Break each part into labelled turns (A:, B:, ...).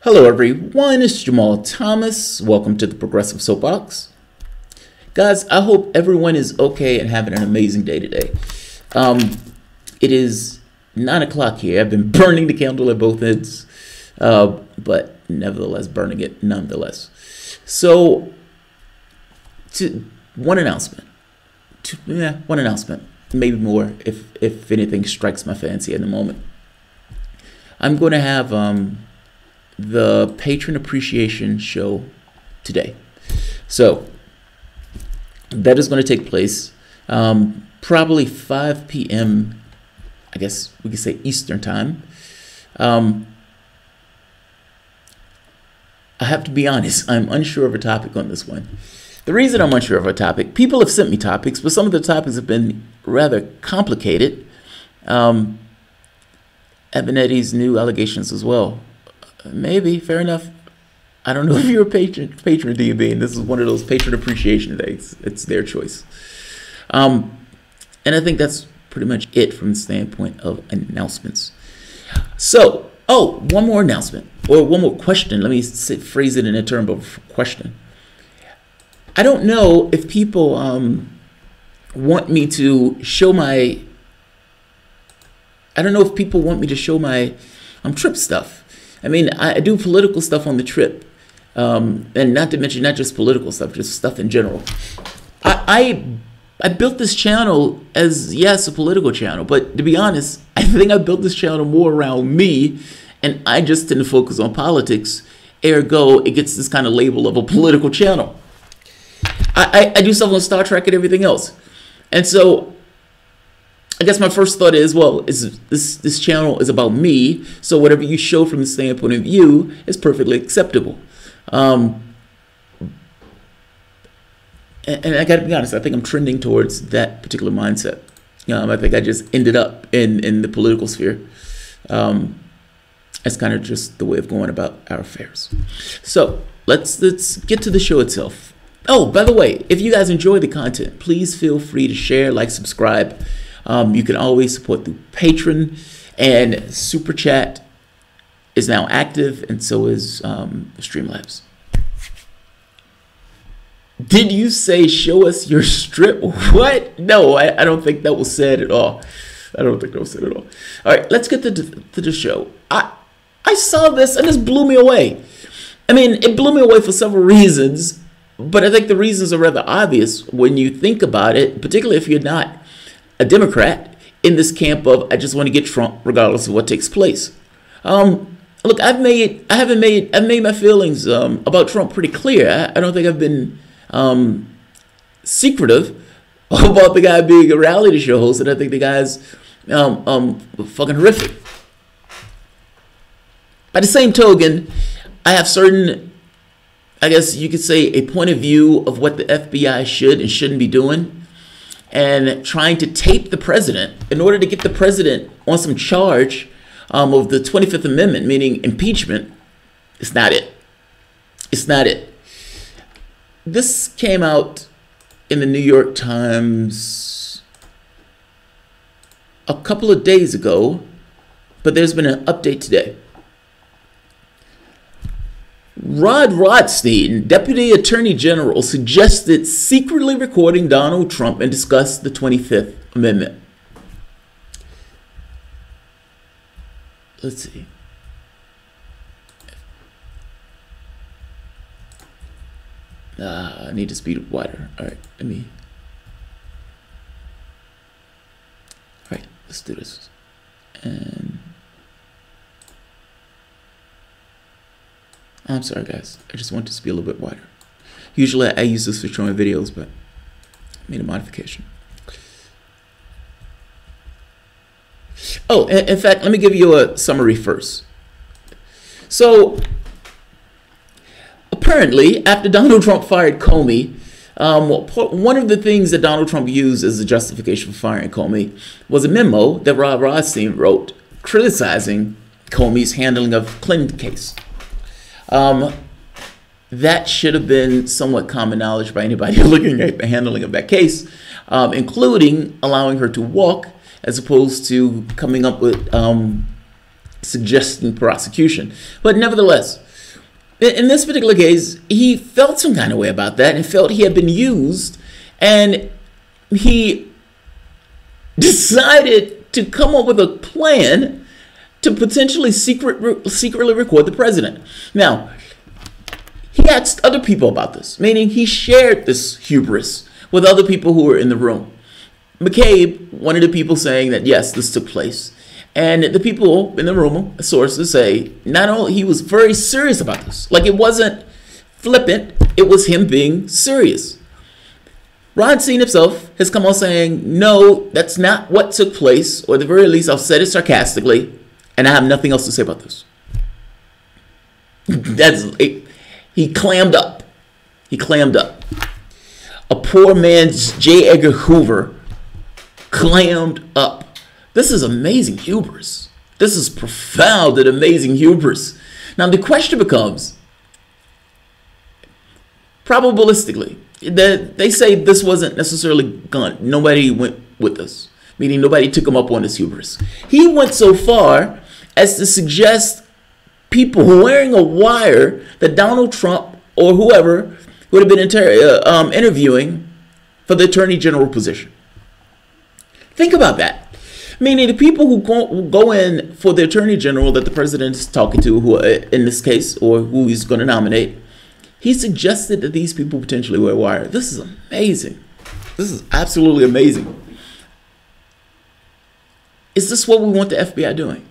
A: Hello everyone, it's Jamarl Thomas. Welcome to the Progressive Soapbox. Guys, I hope everyone is okay and having an amazing day today. It is 9 o'clock here. I've been burning the candle at both ends, but nevertheless, burning it nonetheless. So, one announcement. One announcement. Maybe more if anything strikes my fancy in the moment. I'm going to have the Patron Appreciation Show today. So that is going to take place probably 5 p.m. I guess we could say Eastern time. I have to be honest, I'm unsure of a topic on this one. The reason I'm unsure of a topic, people have sent me topics, but some of the topics have been rather complicated. Ebenetti's new allegations as well. Maybe, fair enough. I don't know if you're a patron DB, and this is one of those patron appreciation days. It's their choice. And I think that's pretty much it from the standpoint of announcements. So, one more announcement, or one more question. Let me phrase it in a term of question. I don't know if people want me to show my... I don't know if people want me to show my trip stuff. I mean, I do political stuff on the trip, and not to mention not just political stuff, just stuff in general. I built this channel as, yes, a political channel, but to be honest, I think I built this channel more around me, and I just tend to focus on politics. Ergo, it gets this kind of label of a political channel. I do stuff on Star Trek and everything else, and so I guess my first thought is, well, this channel is about me, so whatever you show from the standpoint of you is perfectly acceptable. And I got to be honest, I think I'm trending towards that particular mindset. I think I just ended up in the political sphere. That's kind of just the way of going about our affairs. So let's get to the show itself. Oh, by the way, if you guys enjoy the content, please feel free to share, like, subscribe. You can always support through Patreon, and Super Chat is now active, and so is Streamlabs. Did you say show us your strip? What? No, I don't think that was said at all. I don't think that was said at all. All right, let's get to the show. I saw this, and this blew me away. I mean, it blew me away for several reasons, but I think the reasons are rather obvious when you think about it, particularly if you're not a Democrat in this camp of I just want to get Trump regardless of what takes place. Look, I've made my feelings about Trump pretty clear. I don't think I've been secretive about the guy being a reality show host, and I think the guy's fucking horrific. By the same token, I have certain, I guess you could say, a point of view of what the FBI should and shouldn't be doing. And trying to tape the president in order to get the president on some charge of the 25th Amendment, meaning impeachment, it's not it. It's not it. This came out in the New York Times a couple of days ago, but there's been an update today. Rosenstein, Deputy Attorney General, suggested secretly recording Donald Trump and discuss the 25th Amendment. Let's see. I need to speed up wider. All right, all right, let's do this. And I'm sorry, guys. I just want this to be a little bit wider. Usually I use this for showing videos, but I made a modification. Oh, in fact, let me give you a summary first. So, apparently, after Donald Trump fired Comey, one of the things that Donald Trump used as a justification for firing Comey was a memo that Rosenstein wrote criticizing Comey's handling of Clinton case. That should have been somewhat common knowledge by anybody looking at the handling of that case, including allowing her to walk as opposed to coming up with suggesting prosecution. But nevertheless, In this particular case, he felt some kind of way about that and felt he had been used, and he decided to come up with a plan to potentially secretly record the president. Now, he asked other people about this, meaning he shared this hubris with other people who were in the room. McCabe, one of the people saying that, yes, this took place. And the people in the room, sources say, not only he was very serious about this, like it wasn't flippant, it was him being serious. Rosenstein himself has come out saying, no, that's not what took place, or at the very least, I've said it sarcastically, and I have nothing else to say about this. He clammed up. He clammed up. A poor man's J. Edgar Hoover clammed up. This is amazing hubris. This is profound and amazing hubris. Now the question becomes, probabilistically, they say this wasn't necessarily gone. Nobody went with this, meaning nobody took him up on this hubris. He went so far as to suggest people wearing a wire that Donald Trump or whoever would have been interviewing for the Attorney General position. Think about that. Meaning the people who go in for the Attorney General that the president is talking to, who in this case, or who he's going to nominate, he suggested that these people potentially wear wire. This is amazing. This is absolutely amazing. Is this what we want the FBI doing?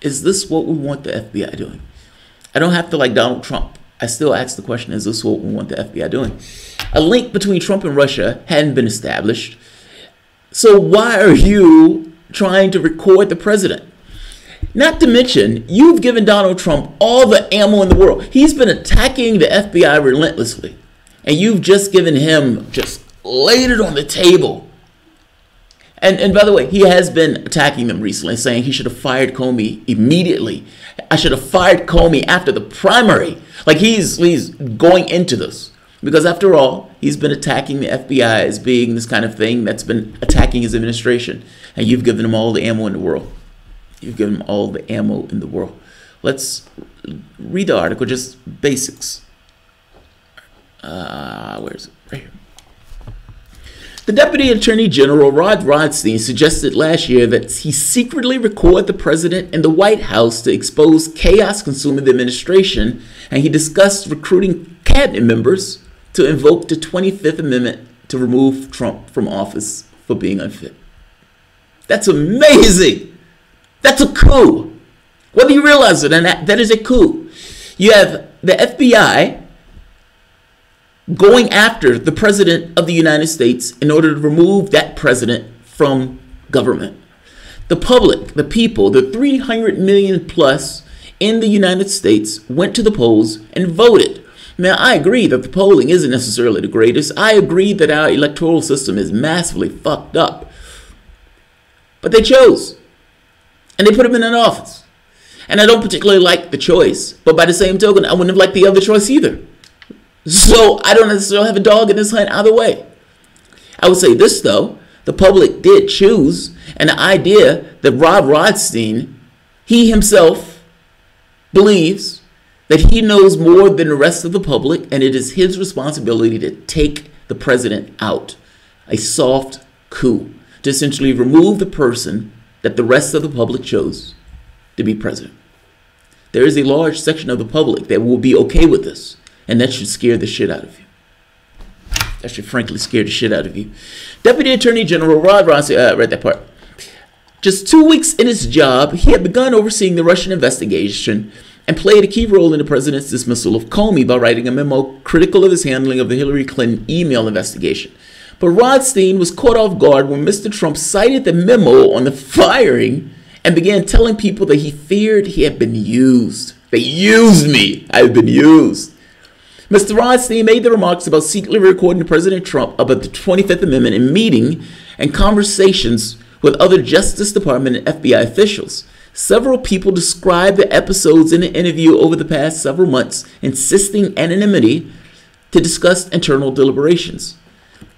A: Is this what we want the FBI doing? I don't have to like Donald Trump. I still ask the question, is this what we want the FBI doing? A link between Trump and Russia hadn't been established. So why are you trying to record the president? Not to mention, you've given Donald Trump all the ammo in the world. He's been attacking the FBI relentlessly. And you've just given him, just laid it on the table. And by the way, he has been attacking them recently, saying he should have fired Comey immediately. I should have fired Comey after the primary. Like he's going into this. Because after all, he's been attacking the FBI as being this kind of thing that's been attacking his administration. And you've given him all the ammo in the world. You've given him all the ammo in the world. Let's read the article, just basics. Where is it? Right here. The Deputy Attorney General, Rod Rosenstein, suggested last year that he secretly record the president and the White House to expose chaos consuming the administration, and he discussed recruiting cabinet members to invoke the 25th Amendment to remove Trump from office for being unfit. That's amazing. That's a coup. Whether you realize it or not, that is a coup. You have the FBI going after the president of the United States in order to remove that president from government. The public, the people, the 300 million plus in the United States went to the polls and voted. Now, I agree that the polling isn't necessarily the greatest. I agree that our electoral system is massively fucked up. But they chose. And they put him in an office. And I don't particularly like the choice. But by the same token, I wouldn't have liked the other choice either. So I don't necessarily have a dog in this hunt either way. I would say this, though. The public did choose. And the idea that Rod Rosenstein, he himself believes that he knows more than the rest of the public, and it is his responsibility to take the president out. A soft coup to essentially remove the person that the rest of the public chose to be president. There is a large section of the public that will be okay with this, and that should scare the shit out of you. That should frankly scare the shit out of you. Deputy Attorney General Rod Rosenstein, read that part. Just 2 weeks in his job, he had begun overseeing the Russian investigation and played a key role in the president's dismissal of Comey by writing a memo critical of his handling of the Hillary Clinton email investigation. But Rosenstein was caught off guard when Mr. Trump cited the memo on the firing and began telling people that he feared he had been used. They used me. I've been used. Mr. Rosenstein made the remarks about secretly recording President Trump about the 25th Amendment in meeting and conversations with other Justice Department and FBI officials. Several people described the episodes in the interview over the past several months, insisting anonymity to discuss internal deliberations.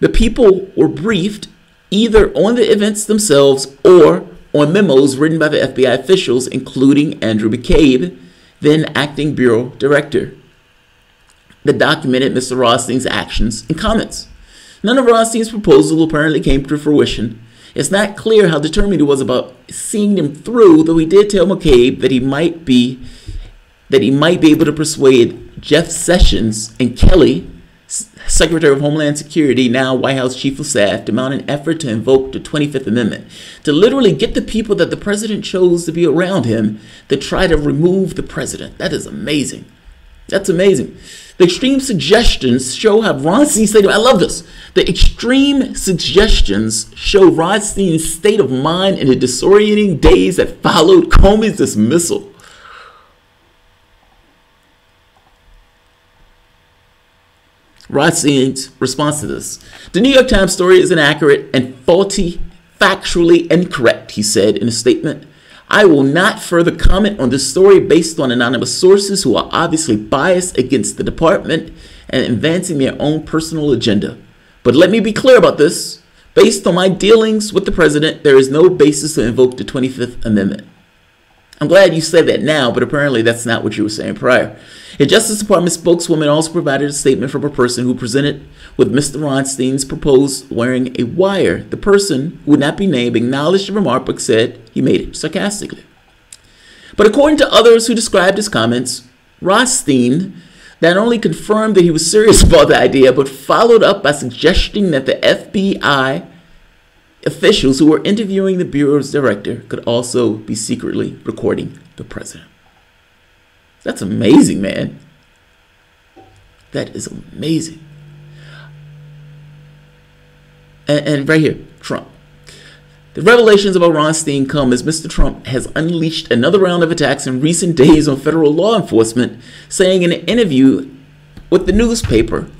A: The people were briefed either on the events themselves or on memos written by the FBI officials, including Andrew McCabe then acting bureau director, that documented Mr. Rothstein's actions and comments. None of Rothstein's proposal apparently came to fruition. It's not clear how determined he was about seeing them through, though he did tell McCabe that he might be able to persuade Jeff Sessions and Kelly, Secretary of Homeland Security, now White House Chief of Staff, to mount an effort to invoke the 25th Amendment, to literally get the people that the president chose to be around him to try to remove the president. That is amazing. That's amazing. The extreme suggestions show how Rothstein's state of, I love this. The extreme suggestions show Rothstein's state of mind in the disorienting days that followed Comey's dismissal. Rothstein's response to this. The New York Times story is inaccurate and faulty, factually incorrect, he said in a statement. I will not further comment on this story based on anonymous sources who are obviously biased against the department and advancing their own personal agenda. But let me be clear about this. Based on my dealings with the president, there is no basis to invoke the 25th Amendment. I'm glad you said that now, but apparently that's not what you were saying prior. A Justice Department spokeswoman also provided a statement from a person who presented with Mr. Rothstein's proposed wearing a wire. The person, who would not be named, acknowledged the remark but said he made it sarcastically. But according to others who described his comments, Rothstein not only confirmed that he was serious about the idea, but followed up by suggesting that the FBI officials who were interviewing the Bureau's director could also be secretly recording the president. That's amazing, man. That is amazing. And right here, Trump. The revelations about Rothstein come as Mr. Trump has unleashed another round of attacks in recent days on federal law enforcement, saying in an interview with the newspaper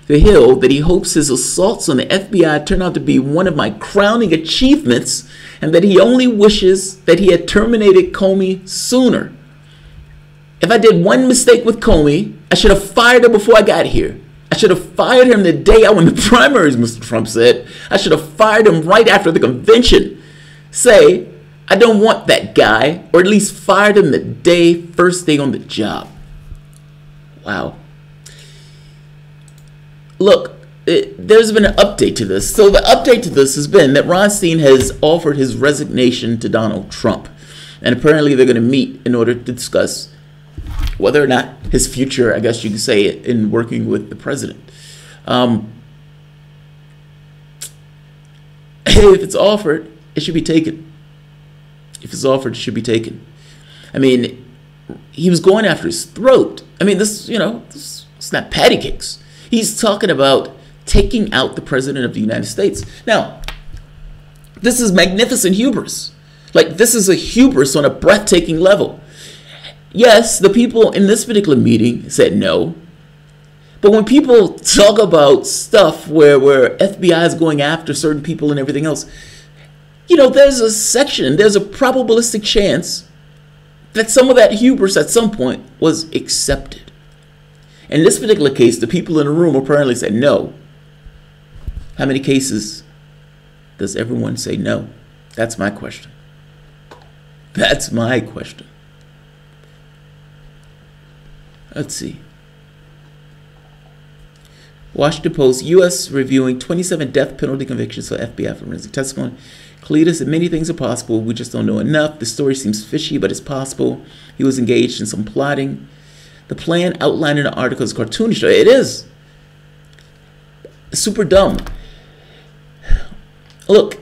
A: The Hill that he hopes his assaults on the FBI turn out to be one of my crowning achievements, and that he only wishes that he had terminated Comey sooner. If I did one mistake with Comey, I should have fired him before I got here. I should have fired him the day I won the primaries, Mr. Trump said. I should have fired him right after the convention. Say, I don't want that guy, or at least fired him the first day on the job. Wow. Look, there's been an update to this. So the update to this has been that Rothstein has offered his resignation to Donald Trump. And apparently they're going to meet in order to discuss whether or not his future, I guess you could say, in working with the president. If it's offered, it should be taken. If it's offered, it should be taken. I mean, he was going after his throat. I mean, it's not patty cakes. He's talking about taking out the president of the United States. Now, this is magnificent hubris. Like, this is a hubris on a breathtaking level. Yes, the people in this particular meeting said no. But when people talk about stuff where FBI is going after certain people and everything else, there's a probabilistic chance that some of that hubris at some point was accepted. In this particular case, the people in the room apparently said no. How many cases does everyone say no? That's my question. That's my question. Let's see. Washington Post, U.S. reviewing 27 death penalty convictions for FBI forensic testimony. Cletus said many things are possible. We just don't know enough. The story seems fishy, but it's possible. He was engaged in some plotting. The plan outlined in the article is cartoonish. It is. Super dumb. Look,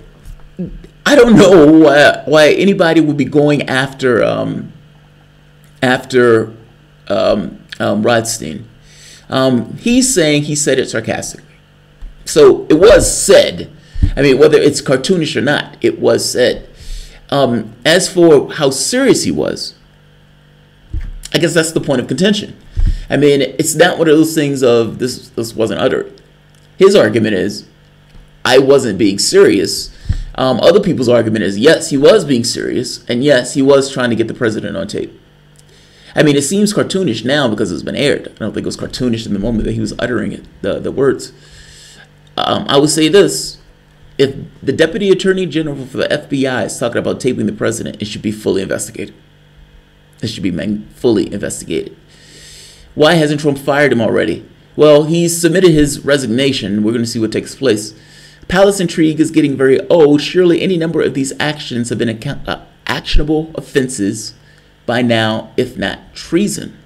A: I don't know why anybody would be going after Rothstein. He's saying he said it sarcastically. So it was said. I mean, whether it's cartoonish or not, it was said. As for how serious he was, I guess that's the point of contention. I mean, it's not one of those things of this wasn't uttered. His argument is, I wasn't being serious. Other people's argument is, yes, he was being serious, and yes, he was trying to get the president on tape. I mean, it seems cartoonish now because it's been aired. I don't think it was cartoonish in the moment that he was uttering it, the words. I would say this. If the Deputy Attorney General for the FBI is talking about taping the president, it should be fully investigated. This should be fully investigated. Why hasn't Trump fired him already? Well, he's submitted his resignation. We're going to see what takes place. Palace intrigue is getting very old. Surely any number of these actions have been actionable offenses by now, if not treason.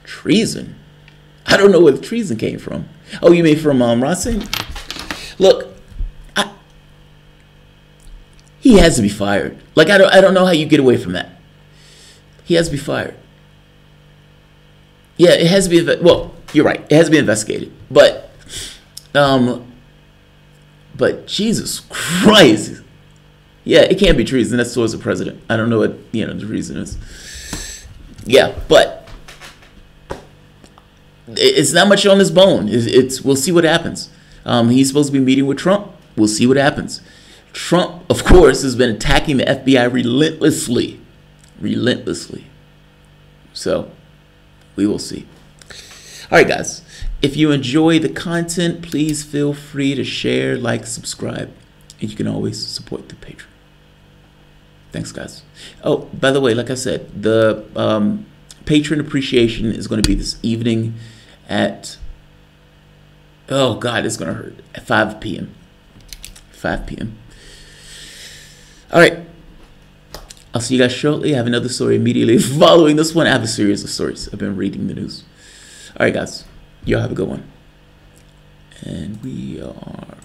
A: Treason? I don't know where the treason came from. Oh, you mean from Rosenstein? Look, he has to be fired. Like, I don't know how you get away from that. He has to be fired. Yeah, it has to be. Well, you're right. It has to be investigated. But Jesus Christ. Yeah, it can't be treason. That's towards the president. I don't know what the reason is. Yeah, but it's not much on this bone. We'll see what happens. He's supposed to be meeting with Trump. We'll see what happens. Trump, of course, has been attacking the FBI relentlessly. So we will see. All right, guys. If you enjoy the content, please feel free to share, like, subscribe. And you can always support the Patreon. Thanks, guys. Oh, by the way, like I said, the patron appreciation is going to be this evening at, oh, God, it's going to hurt, at 5 p.m. 5 p.m. All right. I'll see you guys shortly. I have another story immediately following this one. I have a series of stories. I've been reading the news. All right, guys. Y'all have a good one. And we are...